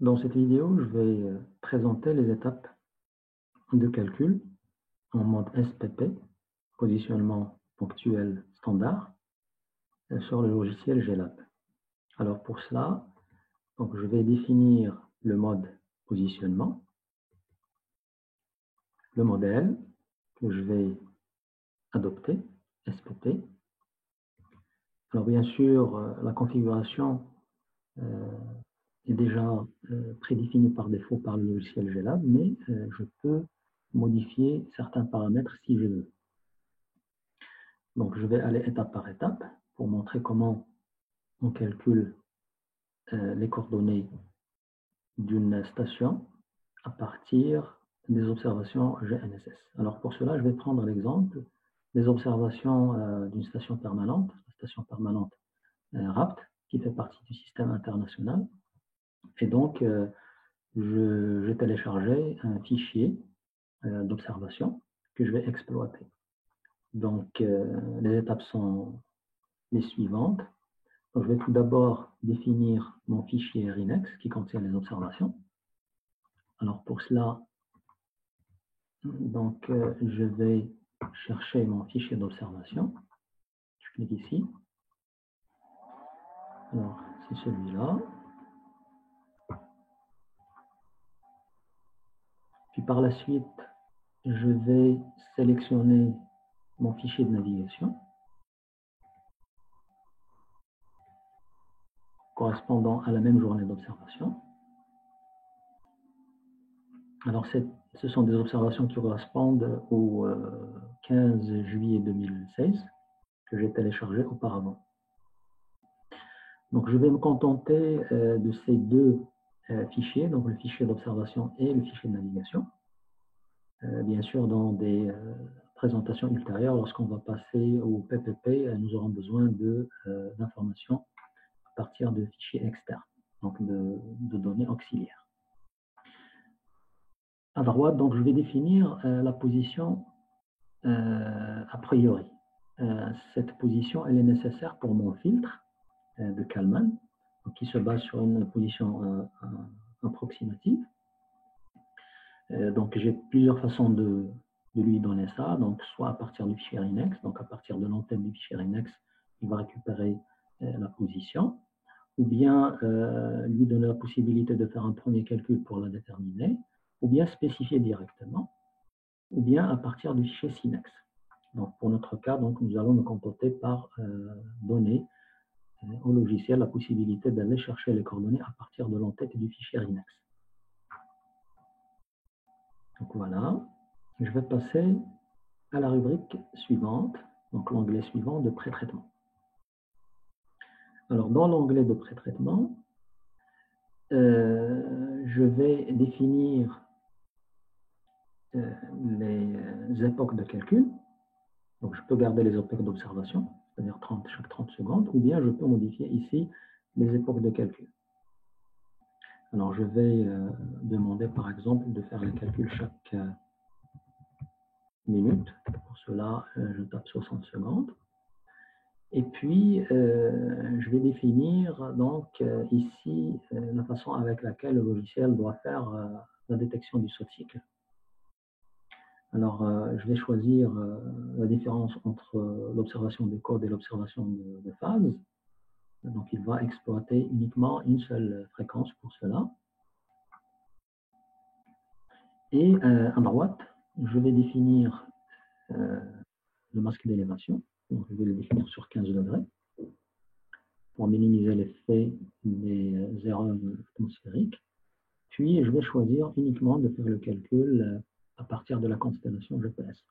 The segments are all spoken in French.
Dans cette vidéo, je vais présenter les étapes de calcul en mode SPP, positionnement ponctuel standard, sur le logiciel GLab. Alors pour cela, donc je vais définir le mode positionnement, le modèle que je vais adopter, SPP. Alors bien sûr, la configuration est déjà prédéfinie par défaut par le logiciel GLab, mais je peux modifier certains paramètres si je veux. Donc je vais aller étape par étape pour montrer comment on calcule les coordonnées d'une station à partir des observations GNSS. Alors pour cela, je vais prendre l'exemple des observations d'une station permanente, la station permanente RAPT, qui fait partie du système international. Et donc, j'ai téléchargé un fichier d'observation que je vais exploiter. Donc, les étapes sont les suivantes. Donc, je vais tout d'abord définir mon fichier RINEX qui contient les observations. Alors, pour cela, donc, je vais chercher mon fichier d'observation. Je clique ici. Alors, c'est celui-là. Puis par la suite, je vais sélectionner mon fichier de navigation correspondant à la même journée d'observation. Alors, ce sont des observations qui correspondent au 15 juillet 2016 que j'ai téléchargé auparavant. Donc, je vais me contenter de ces deux fichiers, donc le fichier d'observation et le fichier de navigation. Bien sûr, dans des présentations ultérieures, lorsqu'on va passer au PPP, nous aurons besoin d'informations à partir de fichiers externes, donc de données auxiliaires. À droite, donc, je vais définir la position a priori. Cette position, elle est nécessaire pour mon filtre de Kalman, qui se base sur une position approximative. Donc, j'ai plusieurs façons de lui donner ça. Donc, soit à partir du fichier RINEX, donc à partir de l'antenne du fichier RINEX, il va récupérer la position, ou bien lui donner la possibilité de faire un premier calcul pour la déterminer, ou bien spécifier directement, ou bien à partir du fichier SINEX. Donc, pour notre cas, donc, nous allons nous contenter par donner au logiciel la possibilité d'aller chercher les coordonnées à partir de l'entête du fichier RINEX. Donc voilà, je vais passer à la rubrique suivante, donc l'onglet suivant de pré-traitement. Alors dans l'onglet de pré-traitement, je vais définir les époques de calcul. Donc je peux garder les époques d'observation, c'est-à-dire chaque 30 secondes, ou bien je peux modifier ici les époques de calcul. Alors je vais demander par exemple de faire les calculs chaque minute. Pour cela, je tape 60 secondes. Et puis, je vais définir donc ici la façon avec laquelle le logiciel doit faire la détection du saut de cycle. Alors, je vais choisir la différence entre l'observation de code et l'observation de phase. Donc, il va exploiter uniquement une seule fréquence pour cela. Et à droite, je vais définir le masque d'élévation. Donc, je vais le définir sur 15 degrés pour minimiser l'effet des erreurs atmosphériques. Puis, je vais choisir uniquement de faire le calcul à partir de la constellation GPS.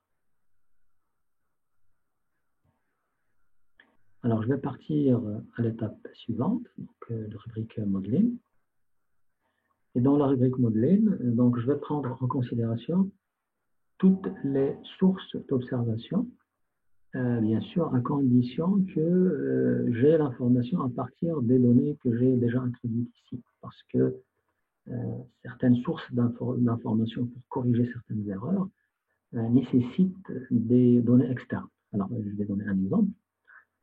Alors, je vais partir à l'étape suivante, donc la rubrique Modeling. Et dans la rubrique Modeling, donc, je vais prendre en considération toutes les sources d'observation, bien sûr, à condition que j'ai l'information à partir des données que j'ai déjà introduites ici. Parce que certaines sources d'informations pour corriger certaines erreurs nécessitent des données externes. Alors, je vais donner un exemple.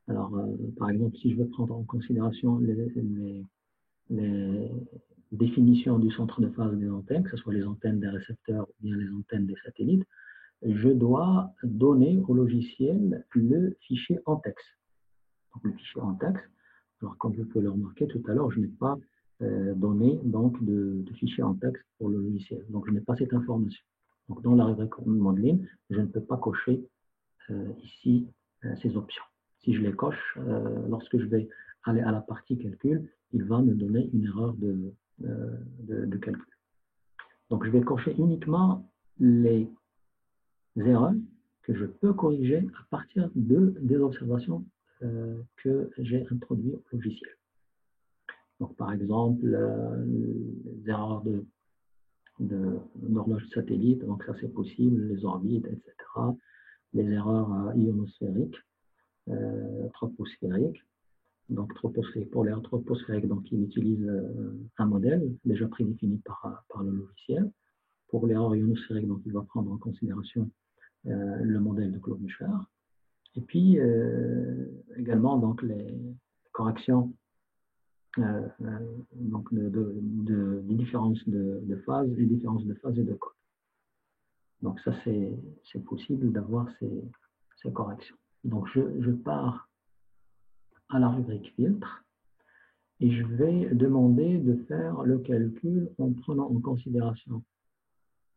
Alors, par exemple, si je veux prendre en considération définition du centre de phase des antennes, que ce soit les antennes des récepteurs ou bien les antennes des satellites, je dois donner au logiciel le fichier en texte. Donc, le fichier en texte, alors comme vous pouvez le remarquer tout à l'heure, je n'ai pas donné donc, de fichier en texte pour le logiciel. Donc, je n'ai pas cette information. Donc, dans la rubrique modeling, je ne peux pas cocher ici ces options. Si je les coche, lorsque je vais aller à la partie calcul, il va me donner une erreur de calcul. Donc, je vais cocher uniquement les erreurs que je peux corriger à partir des observations que j'ai introduites au logiciel. Donc, par exemple, les erreurs d'horloge satellite, donc ça c'est possible, les orbites, etc. Les erreurs ionosphériques, troposphériques. Donc, pour les troposphériques, donc, il utilise un modèle déjà prédéfini par le logiciel. Pour l'erreur ionosphérique, donc, il va prendre en considération le modèle de Klobuchar. Et puis, également, donc, les corrections donc des différences de phase, les différences de phase et de code. Donc, ça, c'est possible d'avoir ces corrections. Donc, je pars à la rubrique filtre et je vais demander de faire le calcul en prenant en considération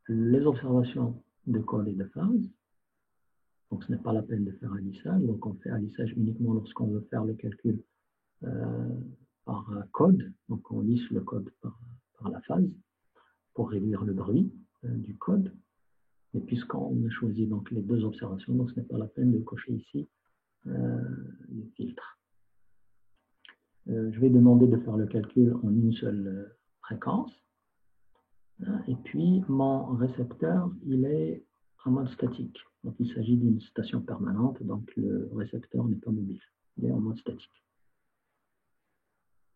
les observations de code et de phase. Donc, ce n'est pas la peine de faire un lissage. Donc, on fait un lissage uniquement lorsqu'on veut faire le calcul par code. Donc, on lisse le code par la phase pour réduire le bruit du code. Et puisqu'on a choisi donc les deux observations, donc ce n'est pas la peine de cocher ici le filtre. Je vais demander de faire le calcul en une seule fréquence. Et puis, mon récepteur, il est en mode statique. Donc, il s'agit d'une station permanente, donc le récepteur n'est pas mobile. Il est en mode statique.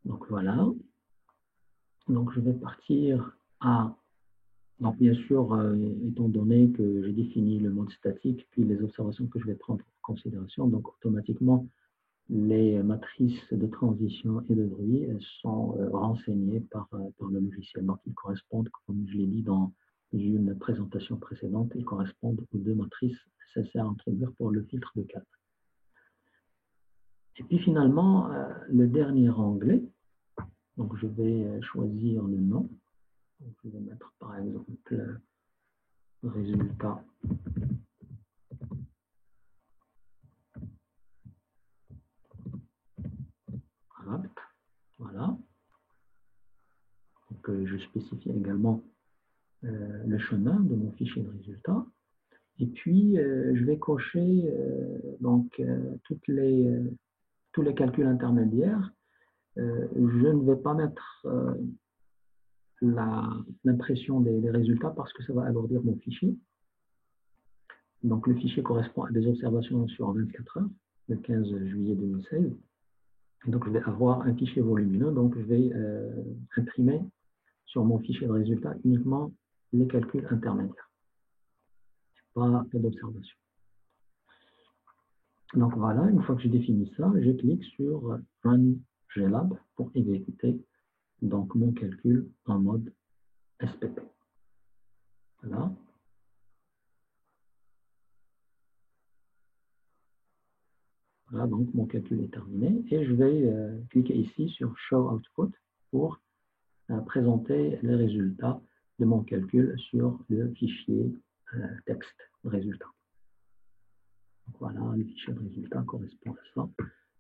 Donc, voilà. Donc, je vais partir à... Donc, bien sûr, étant donné que j'ai défini le mode statique, puis les observations que je vais prendre en considération, donc automatiquement, les matrices de transition et de bruit sont renseignées par le logiciel. Donc, ils correspondent, comme je l'ai dit dans une présentation précédente, ils correspondent aux deux matrices nécessaires à introduire pour le filtre de cadre. Et puis finalement, le dernier onglet, donc je vais choisir le nom. Donc, je vais mettre par exemple résultat. Voilà. Donc, je spécifie également le chemin de mon fichier de résultat. Et puis, je vais cocher donc, tous les calculs intermédiaires. Je ne vais pas mettre l'impression des résultats parce que ça va alourdir mon fichier. Donc, le fichier correspond à des observations sur 24 heures, le 15 juillet 2016. Donc, je vais avoir un fichier volumineux. Donc, je vais imprimer sur mon fichier de résultats uniquement les calculs intermédiaires. Pas d'observation. Donc voilà, une fois que j'ai défini ça, je clique sur Run GLab pour exécuter donc mon calcul en mode SPP. Voilà. Voilà, donc mon calcul est terminé et je vais cliquer ici sur Show Output pour présenter les résultats de mon calcul sur le fichier texte résultat. Voilà, le fichier de résultat correspond à ça,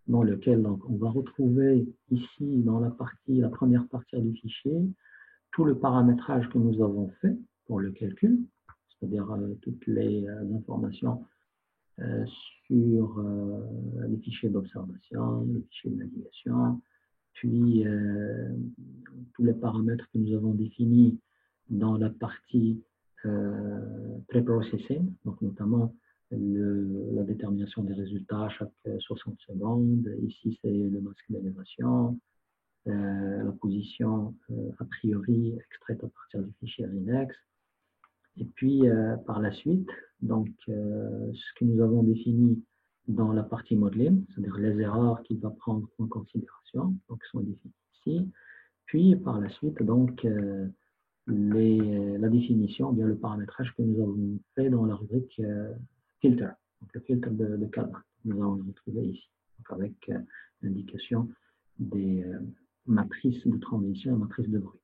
dans lequel donc, on va retrouver ici, dans la première partie du fichier, tout le paramétrage que nous avons fait pour le calcul, c'est-à-dire toutes les informations sur les fichiers d'observation, les fichiers de navigation, puis tous les paramètres que nous avons définis dans la partie pre-processing, donc notamment la détermination des résultats à chaque 60 secondes. Ici, c'est le masque d'élévation, la position a priori extraite à partir du fichier RINEX. Et puis, par la suite, donc, ce que nous avons défini dans la partie modeling, c'est-à-dire les erreurs qu'il va prendre en considération, donc sont définies ici. Puis, par la suite, donc, la définition, bien le paramétrage que nous avons fait dans la rubrique filter, donc le filtre de Kalman. Nous allons le retrouver ici, donc avec l'indication des matrices de transition et matrices de bruit.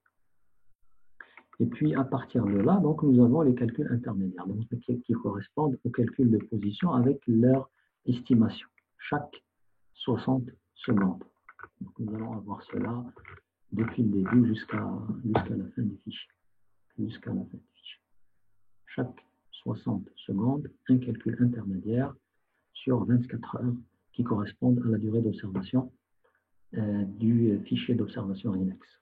Et puis, à partir de là, donc, nous avons les calculs intermédiaires, donc, qui correspondent aux calculs de position avec leur estimation, chaque 60 secondes. Donc, nous allons avoir cela depuis le début jusqu'à la fin du fichier. Chaque 60 secondes, un calcul intermédiaire sur 24 heures qui correspondent à la durée d'observation du fichier d'observation Linux.